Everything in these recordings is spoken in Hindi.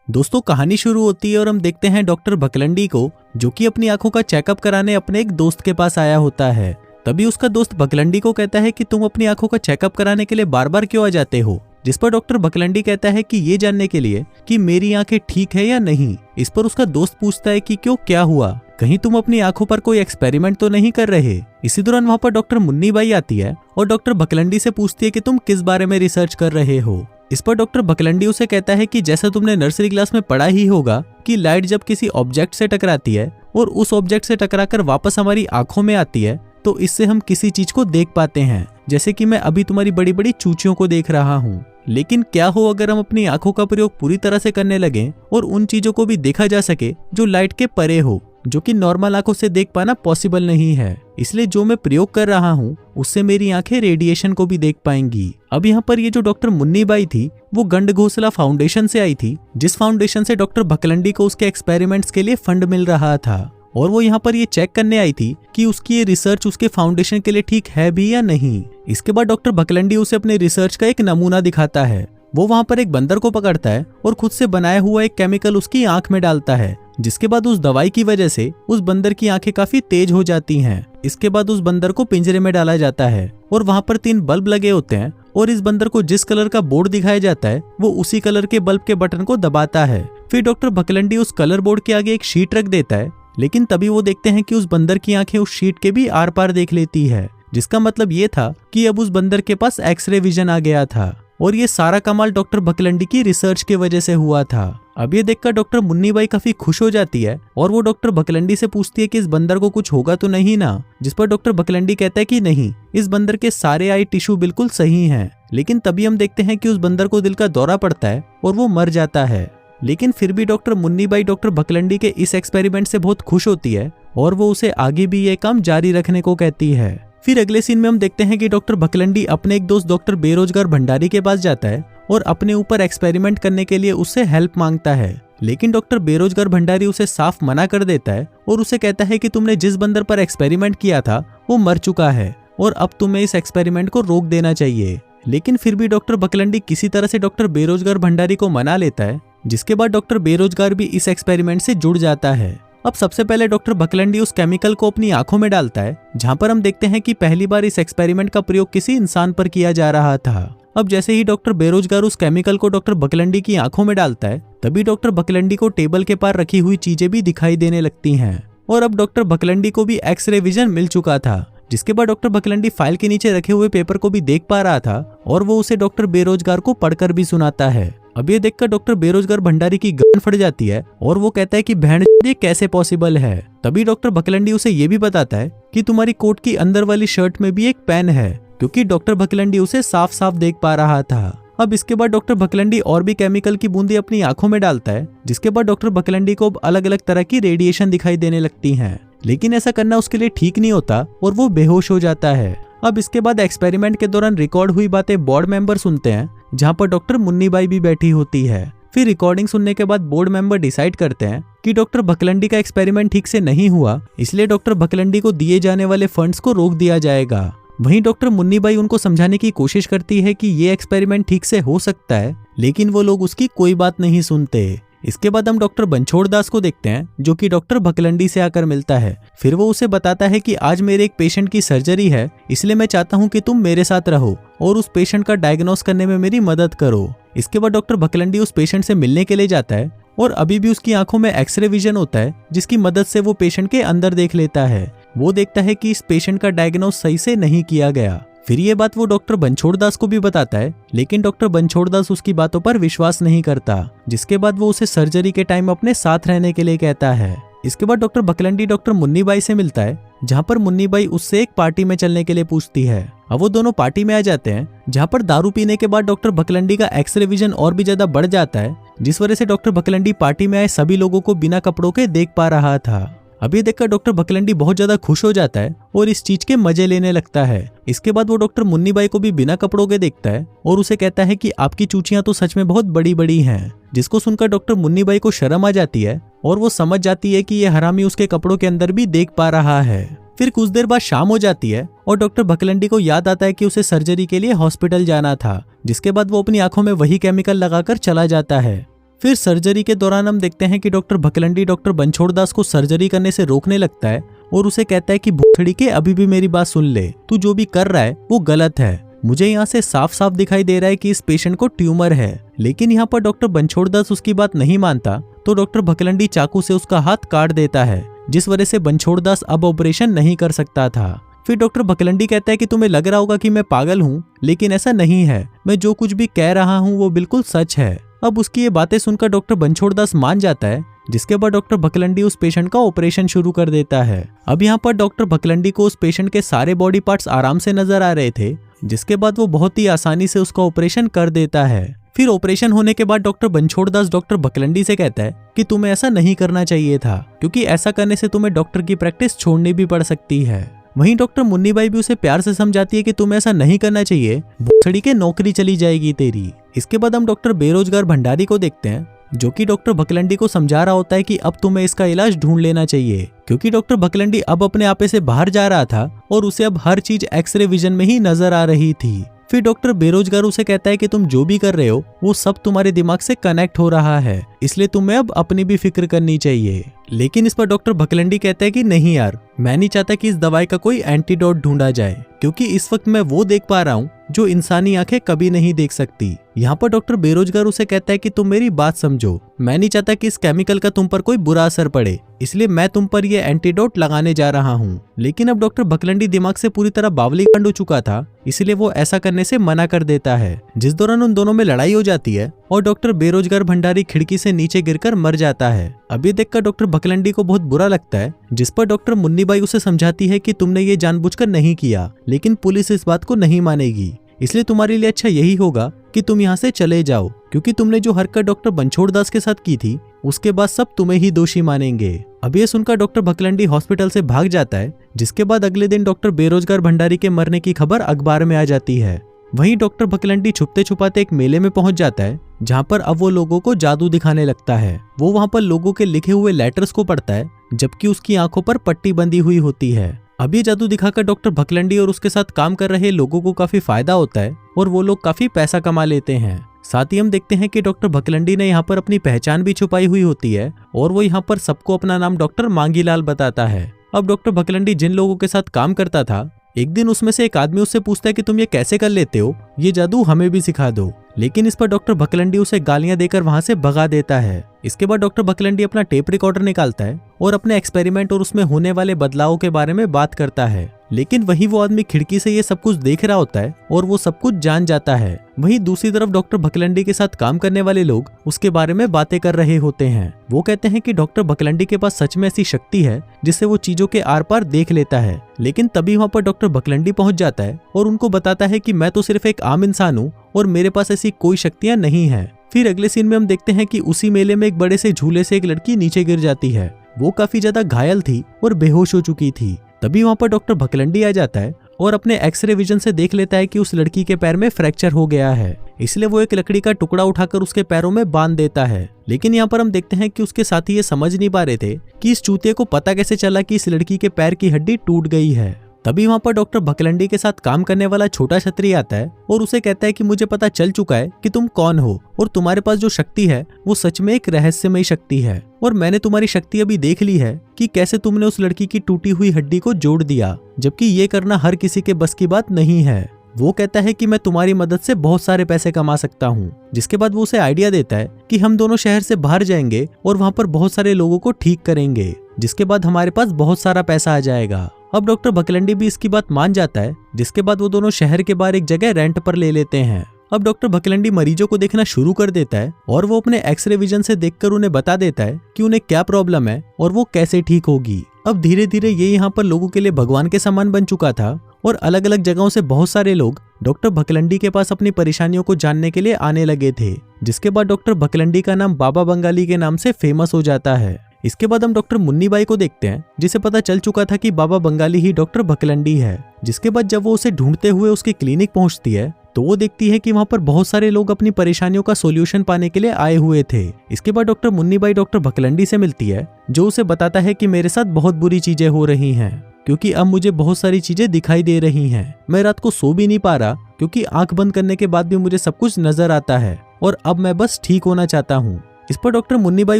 दोस्तों कहानी शुरू होती है और हम देखते हैं डॉक्टर भकलंडी को, जो कि अपनी आंखों का चेकअप कराने अपने एक दोस्त के पास आया होता है। तभी उसका दोस्त भकलंडी को कहता है कि तुम अपनी आंखों का चेकअप कराने के लिए बार बार क्यों आ जाते हो। जिस पर डॉक्टर भकलंडी कहता है कि ये जानने के लिए कि मेरी आंखें ठीक है या नहीं। इस पर उसका दोस्त पूछता है कि क्यों, क्या हुआ, कहीं तुम अपनी आंखों पर कोई एक्सपेरिमेंट तो नहीं कर रहे। इसी दौरान वहां पर डॉक्टर मुन्नी बाई आती है और डॉक्टर भकलंडी से पूछती है कि तुम किस बारे में रिसर्च कर रहे हो। इस पर डॉक्टर भकलंडी उसे कहता है कि जैसा तुमने नर्सरी क्लास में पढ़ा ही होगा कि लाइट जब किसी ऑब्जेक्ट से टकराती है और उस ऑब्जेक्ट से टकराकर वापस हमारी आंखों में आती है तो इससे हम किसी चीज को देख पाते हैं, जैसे कि मैं अभी तुम्हारी बड़ी बड़ी चूचियों को देख रहा हूँ। लेकिन क्या हो अगर हम अपनी आंखों का प्रयोग पूरी तरह से करने लगे और उन चीजों को भी देखा जा सके जो लाइट के परे हो, जो कि नॉर्मल आंखों से देख पाना पॉसिबल नहीं है। इसलिए जो मैं प्रयोग कर रहा हूँ उससे मेरी आंखें रेडिएशन को भी देख पाएंगी। अब यहाँ पर ये जो डॉक्टर मुन्नी बाई थी वो गंड घोसला फाउंडेशन से आई थी, जिस फाउंडेशन से डॉक्टर भकलंडी को उसके एक्सपेरिमेंट्स के लिए फंड मिल रहा था। और वो यहाँ पर ये चेक करने आई थी कि उसकी ये रिसर्च उसके फाउंडेशन के लिए ठीक है भी या नहीं। इसके बाद डॉक्टर भकलंडी उसे अपने रिसर्च का एक नमूना दिखाता है। वो वहाँ पर एक बंदर को पकड़ता है और खुद से बनाया हुआ एक केमिकल उसकी आंख में डालता है, जिसके बाद उस दवाई की वजह से उस बंदर की आंखें काफी तेज हो जाती हैं। इसके बाद उस बंदर को पिंजरे में डाला जाता है और वहाँ पर 3 बल्ब लगे होते हैं और इस बंदर को जिस कलर का बोर्ड दिखाया जाता है वो उसी कलर के बल्ब के बटन को दबाता है। फिर डॉक्टर भकलंडी उस कलर बोर्ड के आगे एक शीट रख देता है, लेकिन तभी वो देखते हैं कि उस बंदर की आंखें उस शीट के भी आर पार देख लेती है, जिसका मतलब ये था कि अब उस बंदर के पास एक्सरे विजन आ गया था। और ये सारा कमाल डॉक्टर भकलंडी की रिसर्च की वजह से हुआ था। अब ये देखकर डॉक्टर मुन्नी बाई काफी खुश हो जाती है और वो डॉक्टर भकलंडी से पूछती है कि इस बंदर को कुछ होगा तो नहीं ना। जिस पर डॉक्टर भकलंडी कहता है कि नहीं, इस बंदर के सारे आई टिश्यू बिल्कुल सही हैं। लेकिन तभी हम देखते हैं कि उस बंदर को दिल का दौरा पड़ता है और वो मर जाता है। लेकिन फिर भी डॉक्टर मुन्नी बाई डॉक्टर भकलंडी के इस एक्सपेरिमेंट से बहुत खुश होती है और वो उसे आगे भी ये काम जारी रखने को कहती है। फिर अगले सीन में हम देखते हैं कि डॉक्टर भकलंडी अपने एक दोस्त डॉक्टर बेरोजगार भंडारी के पास जाता है और अपने ऊपर एक्सपेरिमेंट करने के लिए उससे हेल्प मांगता है। लेकिन डॉक्टर बेरोजगार भंडारी उसे साफ मना कर देता है और उसे कहता है कि तुमने जिस बंदर पर एक्सपेरिमेंट किया था वो मर चुका है और अब तुम्हें इस एक्सपेरिमेंट को रोक देना चाहिए। लेकिन फिर भी डॉक्टर भकलंडी किसी तरह से डॉक्टर बेरोजगार भंडारी को मना लेता है, जिसके बाद डॉक्टर बेरोजगार भी इस एक्सपेरिमेंट से जुड़ जाता है। अब सबसे पहले डॉक्टर भकलंडी उस केमिकल को अपनी आंखों में डालता है, जहां पर हम देखते हैं कि पहली बार इस एक्सपेरिमेंट का प्रयोग किसी इंसान पर किया जा रहा था। अब जैसे ही डॉक्टर बेरोजगार उस केमिकल को डॉक्टर भकलंडी की आंखों में डालता है, तभी डॉक्टर भकलंडी को टेबल के पार रखी हुई चीजें भी दिखाई देने लगती हैं। और अब डॉक्टर भकलंडी को भी एक्सरे विजन मिल चुका था, जिसके बाद डॉक्टर भकलंडी फाइल के नीचे रखे हुए पेपर को भी देख पा रहा था और वो उसे डॉक्टर बेरोजगार को पढ़कर भी सुनाता है। अब ये देखकर डॉक्टर बेरोजगार भंडारी की गर्दन फट जाती है और वो कहता है कि बहन ये कैसे पॉसिबल है। तभी डॉक्टर भकलंडी उसे ये भी बताता है कि तुम्हारी कोट की अंदर वाली शर्ट में भी एक पेन है, क्योंकि डॉक्टर भकलंडी उसे साफ साफ देख पा रहा था। अब इसके बाद डॉक्टर भकलंडी और भी केमिकल की बूंदी अपनी आंखों में डालता है, जिसके बाद डॉक्टर भकलंडी को अलग अलग तरह की रेडिएशन दिखाई देने लगती हैं। लेकिन ऐसा करना उसके लिए ठीक नहीं होता और वो बेहोश हो जाता है। अब इसके बाद एक्सपेरिमेंट के दौरान रिकॉर्ड हुई बातें बोर्ड मेंबर सुनते हैं, जहां पर डॉक्टर मुन्नी बाई भी बैठी होती है। फिर रिकॉर्डिंग सुनने के बाद बोर्ड मेंबर डिसाइड करते हैं कि डॉक्टर भकलंडी का एक्सपेरिमेंट ठीक से नहीं हुआ, इसलिए डॉक्टर भकलंडी को दिए जाने वाले फंड्स को रोक दिया जाएगा। वहीं डॉक्टर मुन्नी बाई उनको समझाने की कोशिश करती है कि ये एक्सपेरिमेंट ठीक से हो सकता है, लेकिन वो लोग उसकी कोई बात नहीं सुनते। इसके बाद हम डॉक्टर बनछोड़ दास को देखते हैं, जो कि डॉक्टर भकलंडी से आकर मिलता है। फिर वो उसे बताता है कि आज मेरे एक पेशेंट की सर्जरी है, इसलिए मैं चाहता हूं कि तुम मेरे साथ रहो और उस पेशेंट का डायग्नोस करने में मेरी मदद करो। इसके बाद डॉक्टर भकलंडी उस पेशेंट से मिलने के लिए जाता है और अभी भी उसकी आंखों में एक्सरे विजन होता है, जिसकी मदद से वो पेशेंट के अंदर देख लेता है। वो देखता है कि इस पेशेंट का डायग्नोस सही से नहीं किया गया। फिर ये बात वो डॉक्टर बनछोड़ दास को भी बताता है, लेकिन डॉक्टर बनछोड़ दास उसकी बातों पर विश्वास नहीं करता, जिसके बाद वो उसे सर्जरी के टाइम अपने साथ रहने के लिए कहता है। इसके बाद डॉक्टर भकलंडी डॉक्टर मुन्नी बाई से मिलता है, जहां पर मुन्नी बाई उससे एक पार्टी में चलने के लिए पूछती है। अब वो दोनों पार्टी में आ जाते हैं, जहां पर दारू पीने के बाद डॉक्टर भकलंडी का एक्सरे विजन और भी ज्यादा बढ़ जाता है, जिस वजह से डॉक्टर भकलंडी पार्टी में आए सभी लोगों को बिना कपड़ों के देख पा रहा था। अभी देखकर डॉक्टर भकलंडी बहुत ज्यादा खुश हो जाता है और इस चीज के मजे लेने लगता है। इसके बाद वो डॉक्टर मुन्नी बाई को भी बिना कपड़ों के देखता है और उसे कहता है कि आपकी चूचियां तो सच में बहुत बड़ी बड़ी हैं, जिसको सुनकर डॉक्टर मुन्नी बाई को शर्म आ जाती है और वो समझ जाती है कि ये हरामी उसके कपड़ों के अंदर भी देख पा रहा है। फिर कुछ देर बाद शाम हो जाती है और डॉक्टर भकलंडी को याद आता है कि उसे सर्जरी के लिए हॉस्पिटल जाना था, जिसके बाद वो अपनी आंखों में वही केमिकल लगाकर चला जाता है। फिर सर्जरी के दौरान हम देखते हैं कि डॉक्टर भकलंडी डॉक्टर बनछोड़ दास को सर्जरी करने से रोकने लगता है और उसे कहता है कि भूखड़ी के अभी भी मेरी बात सुन ले, तू जो भी कर रहा है वो गलत है। मुझे यहाँ से साफ साफ दिखाई दे रहा है कि इस पेशेंट को ट्यूमर है। लेकिन यहाँ पर डॉक्टर बनछोड़ दास उसकी बात नहीं मानता तो डॉक्टर भकलंडी चाकू से उसका हाथ काट देता है, जिस वजह से बनछोड़ दास अब ऑपरेशन नहीं कर सकता था। फिर डॉक्टर भकलंडी कहता है कि तुम्हें लग रहा होगा कि मैं पागल हूँ, लेकिन ऐसा नहीं है, मैं जो कुछ भी कह रहा हूँ वो बिल्कुल सच है। अब उसकी ये बातें सुनकर डॉक्टर बनछोड़ दास मान जाता है, जिसके बाद डॉक्टर भकलंडी उस पेशेंट का ऑपरेशन शुरू कर देता है। अब यहाँ पर डॉक्टर भकलंडी को उस पेशेंट के सारे बॉडी पार्ट्स आराम से नजर आ रहे थे, जिसके बाद वो बहुत ही आसानी से उसका ऑपरेशन कर देता है। फिर ऑपरेशन होने के बाद डॉक्टर बनछोड़ दास डॉक्टर भकलंडी से कहता है कि तुम्हें ऐसा नहीं करना चाहिए था, क्योंकि ऐसा करने से तुम्हें डॉक्टर की प्रैक्टिस छोड़नी भी पड़ सकती है। वहीं डॉक्टर मुन्नीबाई भी उसे प्यार से समझाती है कि तुम्हें ऐसा नहीं करना चाहिए, भूखड़ी के नौकरी चली जाएगी तेरी। इसके बाद हम डॉक्टर बेरोजगार भंडारी को देखते हैं, जो कि डॉक्टर भकलंडी को समझा रहा होता है कि अब तुम्हें इसका इलाज ढूंढ लेना चाहिए, क्योंकि डॉक्टर भकलंडी अब अपने आपे से बाहर जा रहा था और उसे अब हर चीज एक्सरे विजन में ही नजर आ रही थी। फिर डॉक्टर बेरोजगार उसे कहता है कि तुम जो भी कर रहे हो वो सब तुम्हारे दिमाग से कनेक्ट हो रहा है, इसलिए तुम्हें अब अपनी भी फिक्र करनी चाहिए। लेकिन इस पर डॉक्टर भकलंडी कहता है कि नहीं यार, मैं नहीं चाहता कि इस दवाई का कोई एंटीडोट ढूंढा जाए, क्योंकि इस वक्त मैं वो देख पा रहा हूँ जो इंसानी आंखें कभी नहीं देख सकती। यहाँ पर डॉक्टर बेरोजगार उसे कहता है कि तुम मेरी बात समझो, मैं नहीं चाहता कि इस केमिकल का तुम पर कोई बुरा असर पड़े, इसलिए मैं तुम पर यह एंटीडोट लगाने जा रहा हूँ। लेकिन अब डॉक्टर भकलंडी दिमाग से पूरी तरह बावली कांड हो चुका था, इसलिए वो ऐसा करने से मना कर देता है, जिस दौरान उन दोनों में लड़ाई हो जाती है और डॉक्टर बेरोजगार भंडारी खिड़की से नीचे गिरकर मर जाता है। अब ये देखकर डॉक्टर भकलंडी को बहुत बुरा लगता है, जिस पर डॉक्टर मुन्नीबाई उसे समझाती है कि तुमने ये जानबूझकर नहीं किया, लेकिन पुलिस इस बात को नहीं मानेगी, इसलिए तुम्हारे लिए अच्छा यही होगा कि तुम यहाँ से चले जाओ, क्योंकि तुमने जो हरकत डॉक्टर बनछोड़ दास के साथ की थी उसके बाद सब तुम्हें ही दोषी मानेंगे। अब ये सुनकर डॉक्टर भकलंडी हॉस्पिटल से भाग जाता है, जिसके बाद अगले दिन डॉक्टर बेरोजगार भंडारी के मरने की खबर अखबार में आ जाती है। वहीं डॉक्टर भकलंडी छुपते छुपाते एक मेले में पहुंच जाता है, जहां पर अब वो लोगों को जादू दिखाने लगता है। वो वहां पर लोगों के लिखे हुए लेटर्स को पढ़ता है, जबकि उसकी आंखों पर पट्टी बंधी हुई होती है। अब ये जादू दिखाकर डॉक्टर भकलंडी और उसके साथ काम कर रहे लोगों को काफी फायदा होता है और वो लोग काफी पैसा कमा लेते हैं। साथ ही हम देखते हैं कि डॉक्टर भकलंडी ने यहाँ पर अपनी पहचान भी छुपाई हुई होती है और वो यहाँ पर सबको अपना नाम डॉक्टर मांगीलाल बताता है। अब डॉक्टर भकलंडी जिन लोगों के साथ काम करता था, एक दिन उसमें से एक आदमी उससे पूछता है कि तुम ये कैसे कर लेते हो, ये जादू हमें भी सिखा दो। लेकिन इस पर डॉक्टर भकलंडी उसे गालियां देकर वहां से भगा देता है। इसके बाद डॉक्टर भकलंडी अपना टेप रिकॉर्डर निकालता है और अपने एक्सपेरिमेंट और उसमें होने वाले बदलावों के बारे में बात करता है। लेकिन वही वो आदमी खिड़की से ये सब कुछ देख रहा होता है और वो सब कुछ जान जाता है। वहीं दूसरी तरफ डॉक्टर भकलंडी के साथ काम करने वाले लोग उसके बारे में बातें कर रहे होते हैं। वो कहते हैं कि डॉक्टर भकलंडी के पास सच में ऐसी शक्ति है जिससे वो चीजों के आर पार देख लेता है। लेकिन तभी वहाँ पर डॉक्टर भकलंडी पहुंच जाता है और उनको बताता है कि मैं तो सिर्फ एक आम इंसान हूँ और मेरे पास ऐसी कोई शक्तियाँ नहीं है। फिर अगले सीन में हम देखते हैं कि उसी मेले में एक बड़े से झूले से एक लड़की नीचे गिर जाती है। वो काफी ज्यादा घायल थी और बेहोश हो चुकी थी। तभी वहाँ पर डॉक्टर भकलंडी आ जाता है और अपने एक्सरे विजन से देख लेता है कि उस लड़की के पैर में फ्रैक्चर हो गया है, इसलिए वो एक लकड़ी का टुकड़ा उठाकर उसके पैरों में बांध देता है। लेकिन यहाँ पर हम देखते हैं कि उसके साथी ये समझ नहीं पा रहे थे कि इस चूतिए को पता कैसे चला कि इस लड़की के पैर की हड्डी टूट गई है। तभी वहाँ पर डॉक्टर भकलंडी के साथ काम करने वाला छोटा छतरी आता है और उसे कहता है कि मुझे पता चल चुका है कि तुम कौन हो और तुम्हारे पास जो शक्ति है वो सच में एक रहस्यमयी शक्ति है, और मैंने तुम्हारी शक्ति अभी देख ली है कि कैसे तुमने उस लड़की की टूटी हुई हड्डी को जोड़ दिया, जबकि ये करना हर किसी के बस की बात नहीं है। वो कहता है कि मैं तुम्हारी मदद से बहुत सारे पैसे कमा सकता हूँ। जिसके बाद वो उसे आइडिया देता है कि हम दोनों शहर से बाहर जाएंगे और वहाँ पर बहुत सारे लोगों को ठीक करेंगे, जिसके बाद हमारे पास बहुत सारा पैसा आ जाएगा। अब डॉक्टर भकलंडी भी इसकी बात मान जाता है, जिसके बाद वो दोनों शहर के बाहर एक जगह रेंट पर ले लेते हैं। अब डॉक्टर भकलंडी मरीजों को देखना शुरू कर देता है और वो अपने एक्सरे विजन से देखकर उन्हें बता देता है कि उन्हें क्या प्रॉब्लम है और वो कैसे ठीक होगी। अब धीरे धीरे ये यहाँ पर लोगों के लिए भगवान के समान बन चुका था और अलग अलग जगहों से बहुत सारे लोग डॉक्टर भकलंडी के पास अपनी परेशानियों को जानने के लिए आने लगे थे, जिसके बाद डॉक्टर भकलंडी का नाम बाबा बंगाली के नाम से फेमस हो जाता है। इसके बाद हम डॉक्टर मुन्नीबाई को देखते हैं, जिसे पता चल चुका था कि बाबा बंगाली ही डॉक्टर भकलंडी है। जिसके बाद जब वो उसे ढूंढते हुए उसके क्लिनिक पहुंचती है तो वो देखती है कि वहाँ पर बहुत सारे लोग अपनी परेशानियों का सॉल्यूशन पाने के लिए आए हुए थे। इसके बाद डॉक्टर मुन्नीबाई डॉक्टर भकलंडी से मिलती है, जो उसे बताता है कि मेरे साथ बहुत बुरी चीजें हो रही हैं, क्योंकि अब मुझे बहुत सारी चीजें दिखाई दे रही हैं। मैं रात को सो भी नहीं पा रहा, क्योंकि आंख बंद करने के बाद भी मुझे सब कुछ नजर आता है और अब मैं बस ठीक होना चाहता हूँ। इस पर डॉक्टर मुन्नी बाई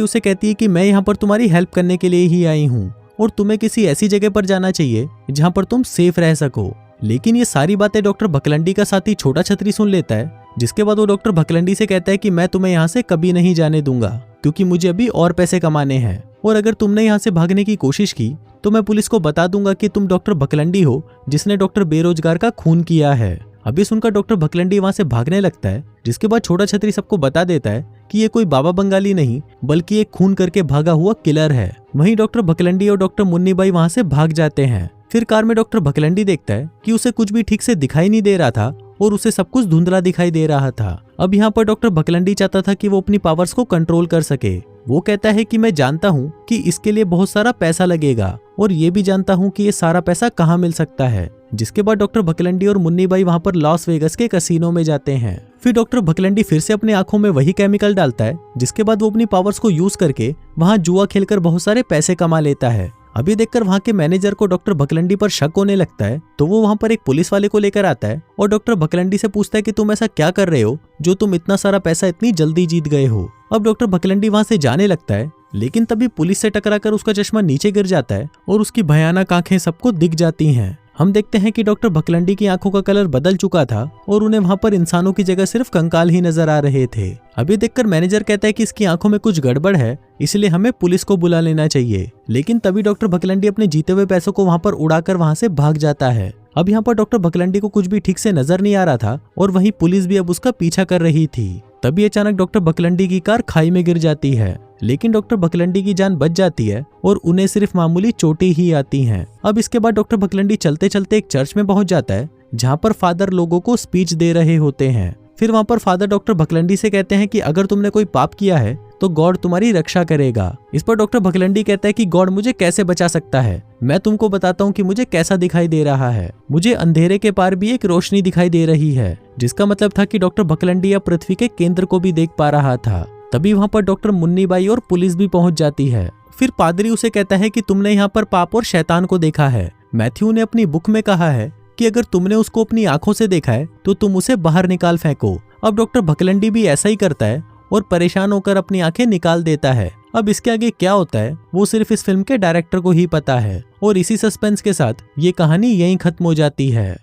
उसे कहती है कि मैं यहाँ पर तुम्हारी हेल्प करने के लिए ही आई हूँ और तुम्हें किसी ऐसी जगह पर जाना चाहिए जहाँ पर तुम सेफ रह सको। लेकिन ये सारी बातें डॉक्टर भकलंडी का साथी छोटा छतरी सुन लेता है, जिसके बाद वो डॉक्टर भकलंडी से कहता है कि मैं तुम्हें यहाँ से कभी नहीं जाने दूंगा क्योंकि मुझे अभी और पैसे कमाने हैं, और अगर तुमने यहाँ से भागने की कोशिश की तो मैं पुलिस को बता दूंगा कि तुम डॉक्टर भकलंडी हो जिसने डॉक्टर बेरोजगार का खून किया है। अभी सुनकर डॉक्टर भकलंडी वहां से भागने लगता है, जिसके बाद छोटा छतरी सबको बता देता है कि ये कोई बाबा बंगाली नहीं बल्कि एक खून करके भागा हुआ किलर है। वहीं डॉक्टर भकलंडी और डॉक्टर मुन्नी बाई वहां से भाग जाते हैं। फिर कार में डॉक्टर भकलंडी देखता है कि उसे कुछ भी ठीक से दिखाई नहीं दे रहा था और उसे सब कुछ धुंधला दिखाई दे रहा था। अब यहाँ पर डॉक्टर भकलंडी चाहता था कि वो अपनी पावर्स को कंट्रोल कर सके। वो कहता है कि मैं जानता हूँ कि इसके लिए बहुत सारा पैसा लगेगा और ये भी जानता हूँ कि ये सारा पैसा कहाँ मिल सकता है। जिसके बाद डॉक्टर भकलंडी और मुन्नी बाई वहाँ पर लॉस वेगस के कैसीनो में जाते हैं। फिर डॉक्टर भकलंडी फिर से अपनी आंखों में वही केमिकल डालता है, जिसके बाद वो अपनी पावर्स को यूज करके वहाँ जुआ खेलकर बहुत सारे पैसे कमा लेता है। अभी देखकर वहाँ के मैनेजर को डॉक्टर भकलंडी पर शक होने लगता है, तो वो वहाँ पर एक पुलिस वाले को लेकर आता है और डॉक्टर भकलंडी से पूछता है कि तुम ऐसा क्या कर रहे हो जो तुम इतना सारा पैसा इतनी जल्दी जीत गए हो। अब डॉक्टर भकलंडी वहाँ से जाने लगता है, लेकिन तभी पुलिस से टकराकर उसका चश्मा नीचे गिर जाता है और उसकी भयानक आंखें सबको दिख जाती हैं। हम देखते हैं कि डॉक्टर भकलंडी की आंखों का कलर बदल चुका था और उन्हें वहां पर इंसानों की जगह सिर्फ कंकाल ही नजर आ रहे थे। अभी देखकर मैनेजर कहता है कि इसकी आंखों में कुछ गड़बड़ है, इसलिए हमें पुलिस को बुला लेना चाहिए। लेकिन तभी डॉक्टर भकलंडी अपने जीते हुए पैसों को वहां पर उड़ाकर वहां से भाग जाता है। अब यहाँ पर डॉक्टर भकलंडी को कुछ भी ठीक से नजर नहीं आ रहा था और वहीं पुलिस भी अब उसका पीछा कर रही थी। तभी अचानक डॉक्टर भकलंडी की कार खाई में गिर जाती है, लेकिन डॉक्टर भकलंडी की जान बच जाती है और उन्हें सिर्फ मामूली चोटें ही आती हैं। अब इसके बाद डॉक्टर भकलंडी चलते चलते एक चर्च में पहुंच जाता है, जहां पर फादर लोगों को स्पीच दे रहे होते हैं। फिर वहां पर फादर डॉक्टर भकलंडी से कहते हैं कि अगर तुमने कोई पाप किया है तो गॉड तुम्हारी रक्षा करेगा। इस पर डॉक्टर भकलंडी कहता है कि गॉड मुझे कैसे बचा सकता है, मैं तुमको बताता हूँ कि मुझे कैसा दिखाई दे रहा है। मुझे अंधेरे के पार भी एक रोशनी दिखाई दे रही है, जिसका मतलब था कि डॉक्टर भकलंडी अब पृथ्वी के केंद्र को भी देख पा रहा था। तभी वहां पर डॉक्टर मुन्नी बाई और पुलिस भी पहुंच जाती है। फिर पादरी उसे कहता है कि तुमने यहाँ पर पाप और शैतान को देखा है। मैथ्यू ने अपनी बुक में कहा है कि अगर तुमने उसको अपनी आंखों से देखा है तो तुम उसे बाहर निकाल फेंको। अब डॉक्टर भकलंडी भी ऐसा ही करता है और परेशान होकर अपनी आंखें निकाल देता है। अब इसके आगे क्या होता है वो सिर्फ इस फिल्म के डायरेक्टर को ही पता है। और इसी सस्पेंस के साथ ये कहानी यहीं खत्म हो जाती है।